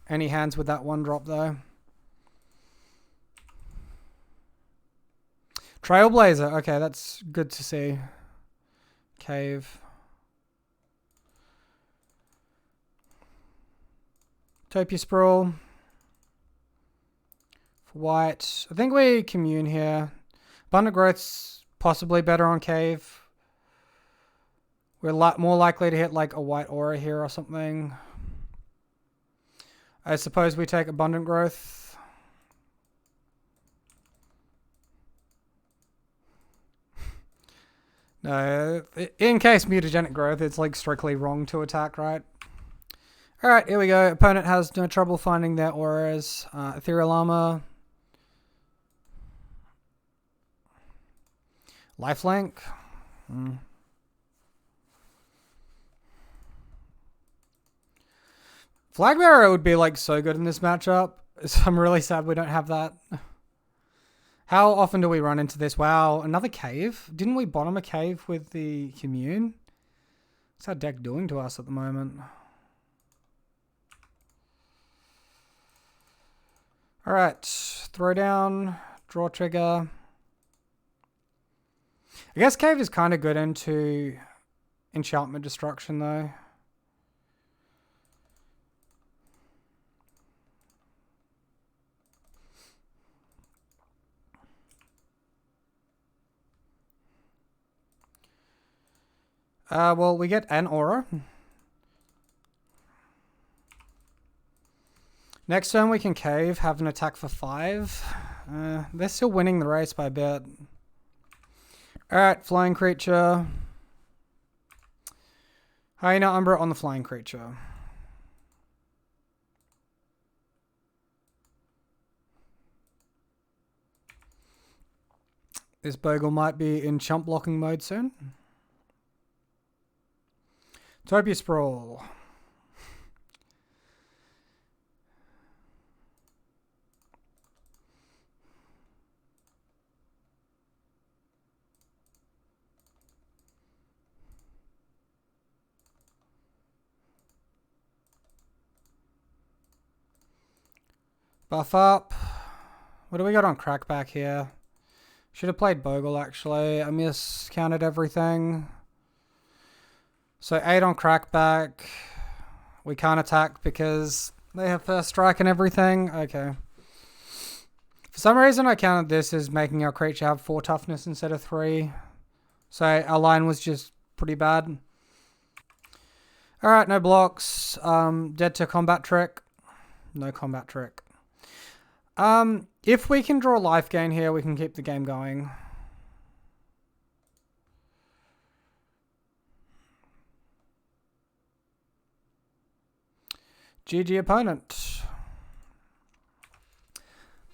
S1: hands with that 1 drop though. Trailblazer, okay, that's good to see. Cave. Topia Sprawl. For white. I think we commune here. Abundant Growth's possibly better on Cave. We're more likely to hit like a white aura here or something. I suppose we take Abundant Growth. No, in case Mutagenic Growth, it's like strictly wrong to attack, right? Alright, here we go. Opponent has no trouble finding their auras. Ethereal Armor. Lifelink. Flagbearer would be like so good in this matchup. So I'm really sad we don't have that. How often do we run into this? Wow, another cave? Didn't we bottom a cave with the commune? What's our deck doing to us at the moment? Alright, throw down, draw trigger. I guess cave is kind of good into enchantment destruction though. Well, we get an aura. Next turn we can cave, have an attack for 5. They're still winning the race by a bit. Alright, flying creature. Hyena Umbra on the flying creature. This Bogle might be in chump blocking mode soon. Topia Sprawl. Buff up. What do we got on crackback here? Should have played Bogle actually. I miscounted everything. So 8 on crackback. We can't attack because they have first strike and everything. Okay. For some reason I counted this as making our creature have 4 toughness instead of 3. So our line was just pretty bad. Alright, no blocks. Dead to combat trick. No combat trick. If we can draw life gain here, we can keep the game going. GG opponent.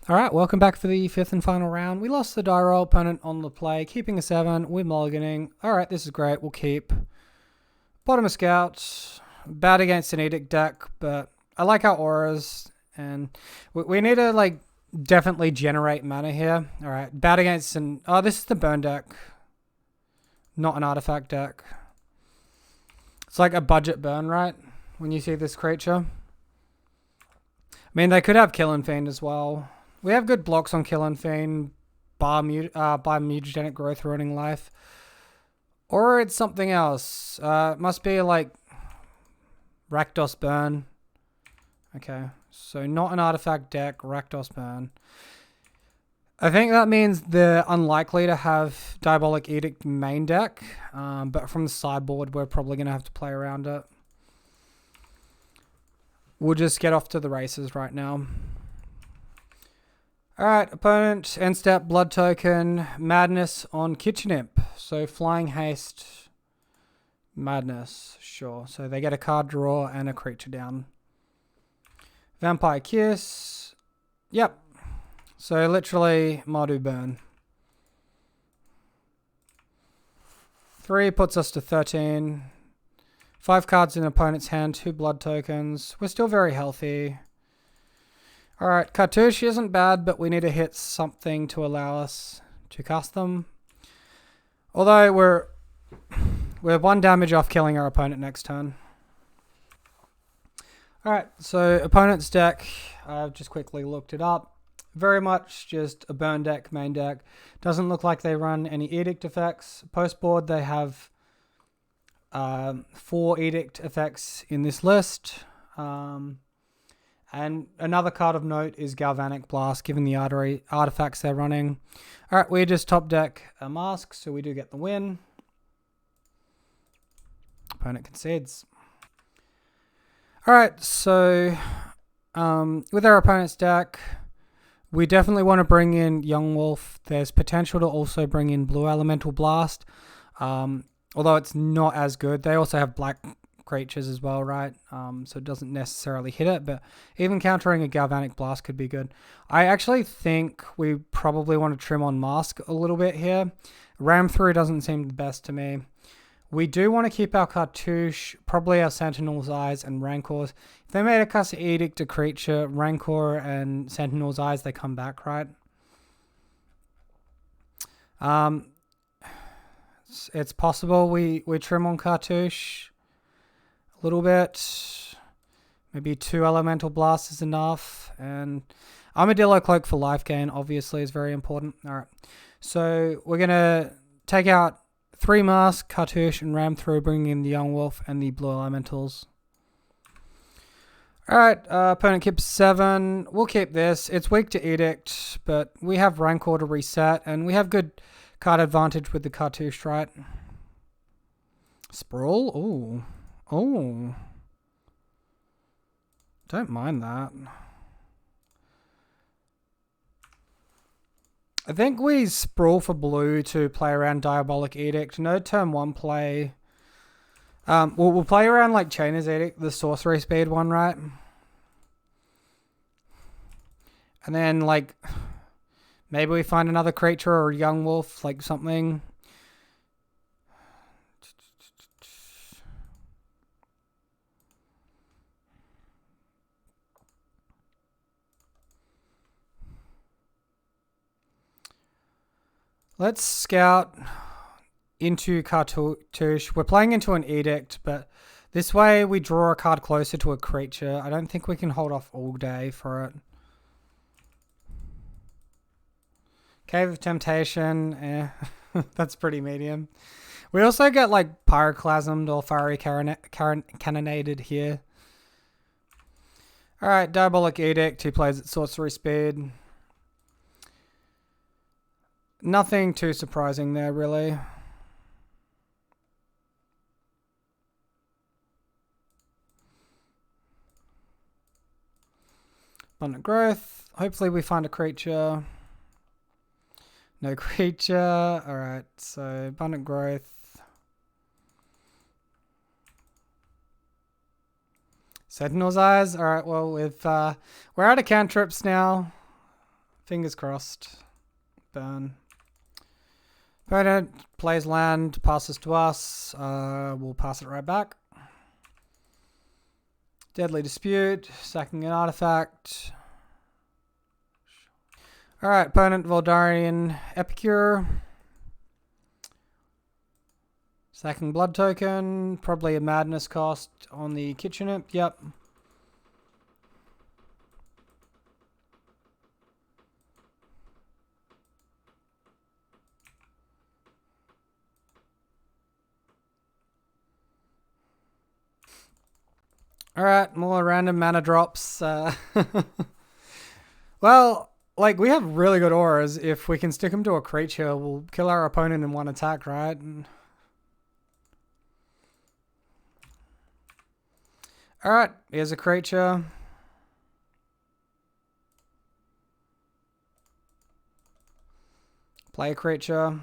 S1: Alright, welcome back for the 5th and final round. We lost the die roll, opponent on the play, keeping a 7, we're mulliganing. Alright, this is great, we'll keep. Bottom of Scout. Bad against an Edict deck, but I like our auras. And we need to, like, definitely generate mana here. Alright, bad against an... Oh, this is the burn deck. Not an artifact deck. It's like a budget burn, right? When you see this creature. I mean, they could have Kill and Fiend as well. We have good blocks on Kill and Fiend by Mutagenic Growth ruining life. Or it's something else. It must be like Rakdos burn. Okay, so not an artifact deck, Rakdos burn. I think that means they're unlikely to have Diabolic Edict main deck, but from the sideboard, we're probably going to have to play around it. We'll just get off to the races right now. Alright, opponent, end step, blood token, madness on Kitchen Imp. So flying haste, madness, sure. So they get a card draw and a creature down. Vampire Kiss, yep. So literally Mardu burn. 3 puts us to 13. 5 cards in opponent's hand, 2 blood tokens. We're still very healthy. Alright, Cartouche isn't bad, but we need to hit something to allow us to cast them. Although we're 1 damage off killing our opponent next turn. Alright, so opponent's deck, I've just quickly looked it up. Very much just a burn deck, main deck. Doesn't look like they run any edict effects. Post board, they have 4 edict effects in this list. And another card of note is Galvanic Blast, given the artifacts they're running. Alright, we just top deck a mask, so we do get the win. Opponent concedes. Alright, so with our opponent's deck, we definitely want to bring in Young Wolf. There's potential to also bring in Blue Elemental Blast, although it's not as good. They also have black creatures as well, right? So it doesn't necessarily hit it, but even countering a Galvanic Blast could be good. I actually think we probably want to trim on Mask a little bit here. Ram through doesn't seem the best to me. We do want to keep our Cartouche, probably our Sentinel's Eyes and Rancor's. If they made a cast Edict a creature, Rancor and Sentinel's Eyes, they come back, right? It's possible we trim on Cartouche a little bit. Maybe 2 Elemental Blasts is enough. And Armadillo Cloak for life gain, obviously, is very important. Alright, so we're going to take out 3 Mask, Cartouche, and ram through, bringing in the Young Wolf and the Blue Elementals. Alright, opponent keeps 7. We'll keep this. It's weak to Edict, but we have Rancor to reset, and we have good card advantage with the Cartouche, right? Sprawl? Ooh. Oh. Don't mind that. I think we sprawl for blue to play around Diabolic Edict. No turn 1 play. We'll play around like Chainer's Edict, the sorcery speed one, right? And then like maybe we find another creature or a Young Wolf, like something. Let's scout into Cartouche. We're playing into an Edict, but this way we draw a card closer to a creature. I don't think we can hold off all day for it. Cave of Temptation, that's pretty medium. We also get like Pyroclasmed or Fiery Cannonaded here. Alright, Diabolic Edict, he plays at sorcery speed. Nothing too surprising there, really. Abundant Growth. Hopefully we find a creature. No creature. Alright, so Abundant Growth. Sentinel's Eyes. Alright, well, we're out of cantrips now. Fingers crossed. Burn. Opponent plays land, passes to us. We'll pass it right back. Deadly Dispute, sacking an artifact. Alright, opponent Voldarian Epicure. Sacking Blood Token, probably a Madness cost on the Kitchen Imp, yep. Alright, more random mana drops. Well, like, we have really good auras. If we can stick them to a creature, we'll kill our opponent in one attack, right? Alright, here's a creature. Play a creature.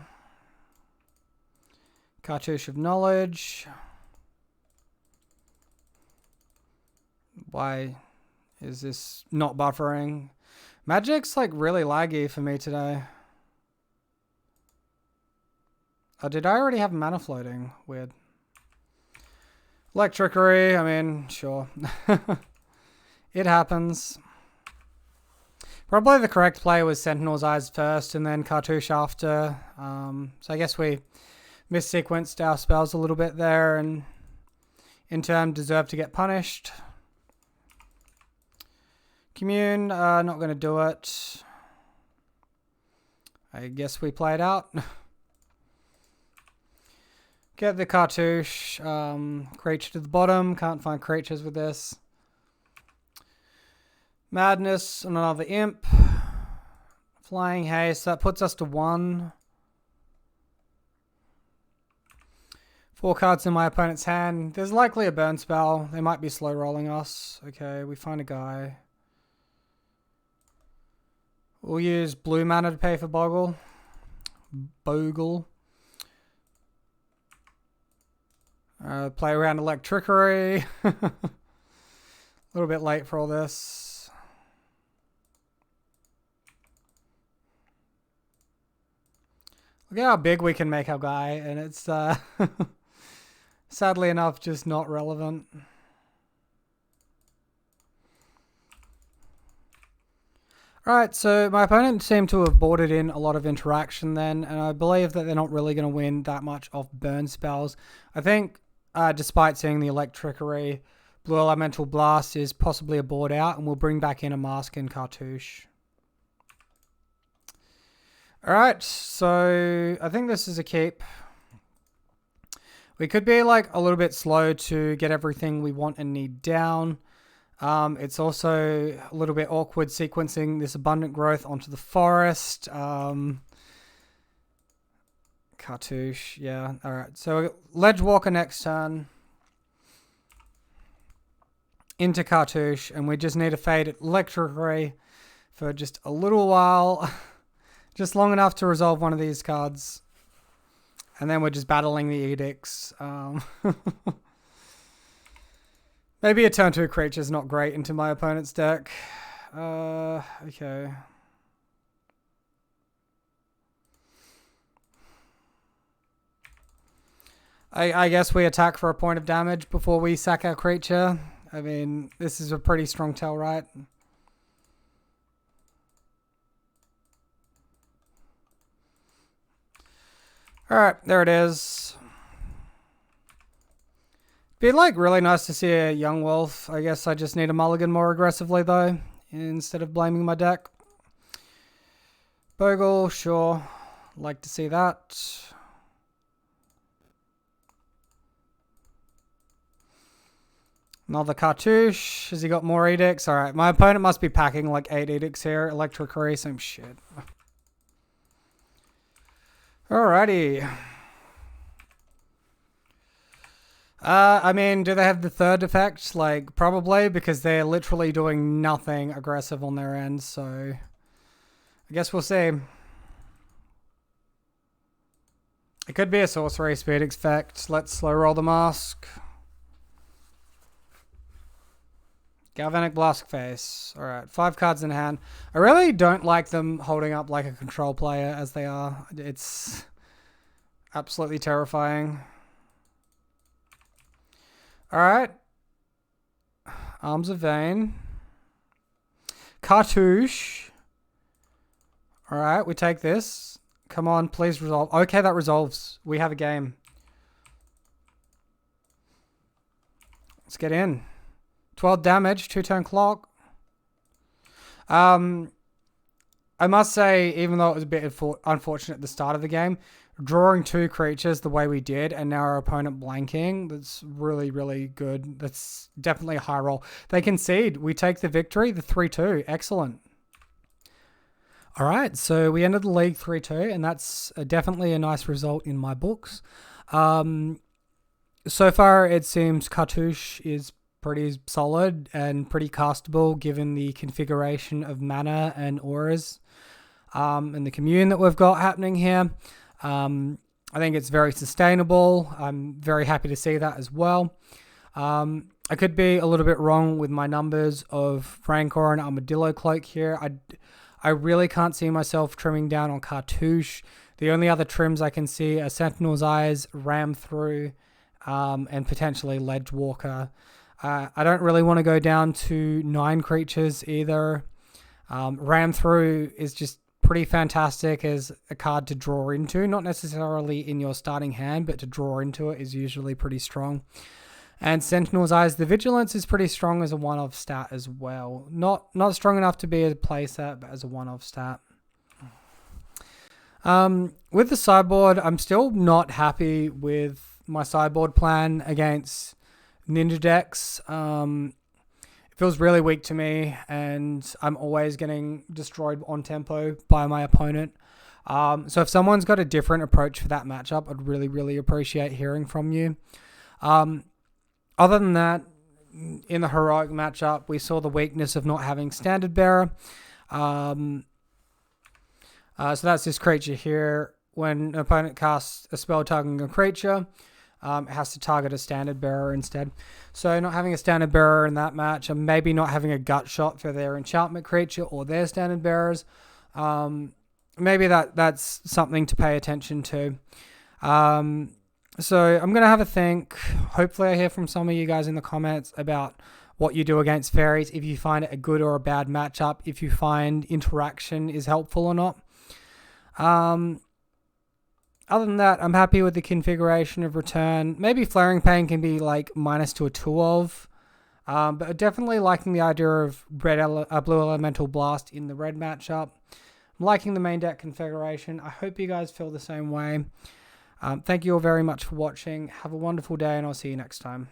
S1: Cartouche of Knowledge. Why is this not buffering? Magic's like really laggy for me today. Oh, did I already have mana floating? Weird. Electrickery, I mean, sure. It happens. Probably the correct play was Sentinel's Eyes first and then Cartouche after. So I guess we missequenced our spells a little bit there and in turn deserve to get punished. Commune, not going to do it. I guess we play it out. Get the Cartouche. Creature to the bottom. Can't find creatures with this. Madness and another Imp. Flying Haste. That puts us to 1. 4 cards in my opponent's hand. There's likely a burn spell. They might be slow rolling us. Okay, we find a guy. We'll use blue mana to pay for Bogle. Play around Electrickery. A little bit late for all this. Look at how big we can make our guy, and it's sadly enough just not relevant. Alright, so my opponent seemed to have boarded in a lot of interaction then, and I believe that they're not really going to win that much off burn spells. I think, despite seeing the Electrickery, Blue Elemental Blast is possibly a board out, and we'll bring back in a Mask and Cartouche. Alright, so I think this is a keep. We could be like a little bit slow to get everything we want and need down. It's also a little bit awkward sequencing this Abundant Growth onto the forest. Cartouche, yeah. Alright, so Ledge Walker next turn. Into Cartouche, and we just need to fade Electrickery for just a little while. Just long enough to resolve one of these cards. And then we're just battling the Edicts. Maybe a turn 2 creature is not great into my opponent's deck. Okay. I guess we attack for a point of damage before we sack our creature. I mean, this is a pretty strong tell, right? Alright, there it is. Be like really nice to see a young wolf. I guess I just need a mulligan more aggressively though, instead of blaming my deck. Bogle, sure. Like to see that. Another Cartouche. Has he got more Edicts? Alright, my opponent must be packing like 8 Edicts here. Electrickery, same shit. Alrighty. I mean, do they have the third effect? Like, probably, because they're literally doing nothing aggressive on their end, so I guess we'll see. It could be a sorcery speed effect. Let's slow roll the mask. Galvanic Blast Face. Alright, 5 cards in hand. I really don't like them holding up like a control player as they are. It's absolutely terrifying. Alright. Arms of Vein. Cartouche. Alright, we take this. Come on, please resolve. Okay, that resolves. We have a game. Let's get in. 12 damage, 2-turn clock. I must say, even though it was a bit unfortunate at the start of the game, drawing 2 creatures the way we did, and now our opponent blanking, that's really, really good. That's definitely a high roll. They concede. We take the victory, the 3-2. Excellent. All right, so we ended the league 3-2, and that's definitely a nice result in my books. So far, it seems Cartouche is pretty solid and pretty castable given the configuration of mana and auras and the commune that we've got happening here. I think it's very sustainable. I'm very happy to see that as well. I could be a little bit wrong with my numbers of Rancor and Armadillo Cloak here. I really can't see myself trimming down on Cartouche. The only other trims I can see are Sentinel's Eyes, Ram Through, and potentially Ledgewalker. I don't really want to go down to 9 creatures either. Ram Through is just pretty fantastic as a card to draw into. Not necessarily in your starting hand, but to draw into it is usually pretty strong. And Sentinel's Eyes, the Vigilance is pretty strong as a one-off stat as well. Not strong enough to be a play set, but as a one-off stat. With the sideboard, I'm still not happy with my sideboard plan against Ninja decks. It feels really weak to me, and I'm always getting destroyed on tempo by my opponent. So if someone's got a different approach for that matchup, I'd really, really appreciate hearing from you. Other than that, in the heroic matchup, we saw the weakness of not having Standard Bearer. So that's this creature here. When an opponent casts a spell targeting a creature, it has to target a Standard Bearer instead. So not having a Standard Bearer in that match, and maybe not having a gut shot for their enchantment creature or their Standard Bearers, maybe that's something to pay attention to. So I'm going to have a think. Hopefully I hear from some of you guys in the comments about what you do against Faeries, if you find it a good or a bad matchup, if you find interaction is helpful or not. Other than that, I'm happy with the configuration of return. Maybe Flaring Pain can be like -2 or 2 of. But definitely liking the idea of Blue Elemental Blast in the red matchup. I'm liking the main deck configuration. I hope you guys feel the same way. Thank you all very much for watching. Have a wonderful day, and I'll see you next time.